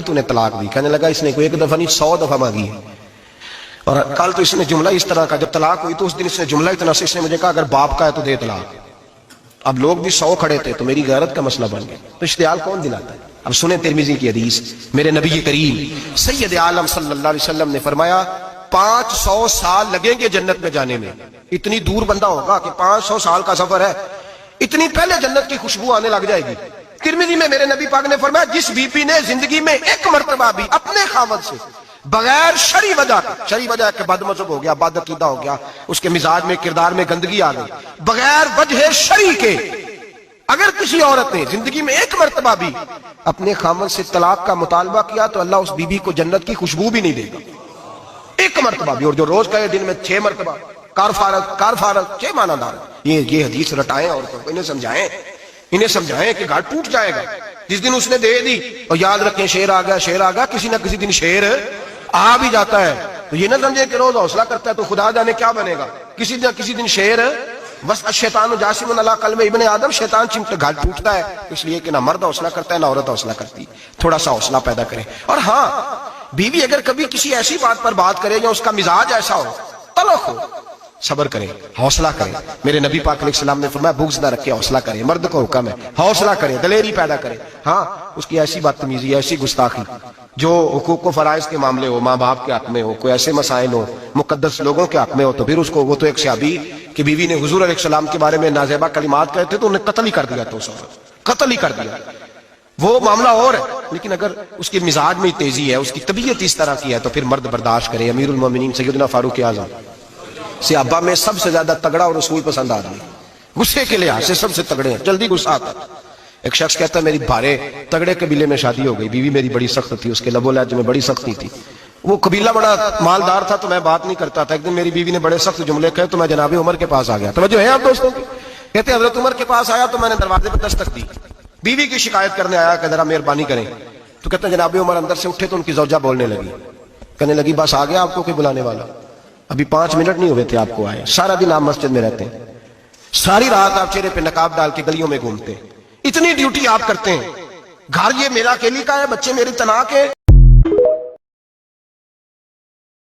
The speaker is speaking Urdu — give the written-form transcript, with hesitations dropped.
تو نے طلاق دی. کہنے لگا اس نے کوئی ایک دفعہ نہیں 100 دفعہ مانگی ہے. اور کل تو اس نے جملہ اس طرح کا, جب طلاق ہوئی تو اس دن اس نے جملہ اتنا سے اس نے مجھے کہا اگر باپ کا ہے تو دے طلاق. اب لوگ بھی 100 کھڑے تھے تو میری غیرت کا مسئلہ بن گیا. تو اشتعال کون دلاتا ہے؟ اب سنیں ترمذی کی حدیث. میرے نبی کریم سید عالم صلی اللہ علیہ وسلم نے فرمایا 500 سال لگیں گے جنت میں جانے میں. اتنی دور بندہ ہوگا کہ 500 سال کا سفر ہے, اتنی پہلے جنت کی خوشبو آنے لگ جائے گی. ترمذی میں میرے نبی پاک نے فرمایا جس بی بی نے زندگی میں ایک مرتبہ بھی اپنے خاوند سے بغیر شرعی وجہ کہ بد مذہب ہو گیا, بد عقیدہ ہو گیا, اس کے مزاج میں کردار میں گندگی آ گئی, بغیر وجہ شرعی کے اگر کسی عورت نے زندگی میں ایک مرتبہ بھی اپنے خاوند سے طلاق کا مطالبہ کیا تو اللہ اس بی بی کو جنت کی خوشبو بھی نہیں دے گا. ایک مرتبہ بھی. اور جو روز کہے دن میں 6 مرتبہ کار فارغ 6 معنی دار. یہ حدیث رٹائیں عورتوں کو, انہیں سمجھائیں کہ گھر ٹوٹ جائے گا. جس دن اس نے دے دی اور یاد رکھیں شیر آ گیا, کسی نہ کسی دن شیر آ بھی جاتا ہے. تو یہ نہ سمجھے کہ روز حوصلہ کرتا ہے تو خدا جانے کیا بنے گا. کسی نہ کسی دن شیر بس. شیطان جاسم علی قلب ابن آدم, شیطان چمٹا گھر ٹوٹتا ہے اس لیے کہ نہ مرد حوصلہ کرتا ہے نہ عورت حوصلہ کرتی. تھوڑا سا حوصلہ پیدا کرے. اور ہاں, بیوی اگر کبھی کسی ایسی بات پر بات کرے یا اس کا مزاج ایسا ہو, تلخ ہو, صبر کریں, حوصلہ کریں. میرے نبی پاک علیہ السلام نے فرمایا بغض نہ رکھے, حوصلہ کریں. مرد کو حکم ہے حوصلہ کریں, دلیری پیدا کریں. ہاں, اس کی ایسی بدتمیزی, ایسی گستاخی جو حقوق و فرائض کے معاملے ہو, ماں باپ کے حق میں ہو, کوئی ایسے مسائل ہو مقدس لوگوں کے حق میں ہو, تو پھر اس کو, وہ تو ایک صحابی کہ بیوی نے حضور علیہ السلام کے بارے میں نازیبا کلمات کہے تھے تو انہیں قتل ہی کر دیا. تو قتل ہی کر دیا. وہ معاملہ اور ہے, لیکن اگر اس کے مزاج میں تیزی ہے, اس کی طبیعت اس طرح کی ہے تو پھر مرد برداشت کرے. امیر المومنین سیدنا فاروق اعظم صحابہ میں سب سے زیادہ تگڑا اور رسول پسند آدمی, غصے کے لحاظ سے سب سے تگڑے ہیں, جلدی غصہ آتا. ایک شخص کہتا ہے میری بھارے تگڑے قبیلے میں شادی ہو گئی, بیوی میری بڑی سخت تھی, اس کے لب و لہج میں بڑی سختی تھی. وہ قبیلہ بڑا مالدار تھا تو میں بات نہیں کرتا تھا. ایک دن میری بیوی نے بڑے سخت جملے کہے تو میں جناب عمر کے پاس آ گیا. توجہ ہے آپ دوستوں کی؟ کہتے ہیں حضرت عمر کے پاس آیا تو میں نے دروازے پر دستک دی, بیوی کی شکایت کرنے آیا کہ ذرا مہربانی کریں. تو کہتے ہیں جناب عمر اندر سے اٹھے تو ان کی زوجہ بولنے لگی, کہنے لگی بس آ گیا آپ کو کوئی بلانے والا, ابھی 5 منٹ نہیں ہوئے تھے آپ کو آئے. سارا دن آپ مسجد میں رہتے ہیں, ساری رات آپ چہرے پہ نقاب ڈال کے گلیوں میں گھومتے ہیں, اتنی ڈیوٹی آپ کرتے ہیں, گھر یہ میرا اکیلی کا ہے, بچے میری تنہا کے.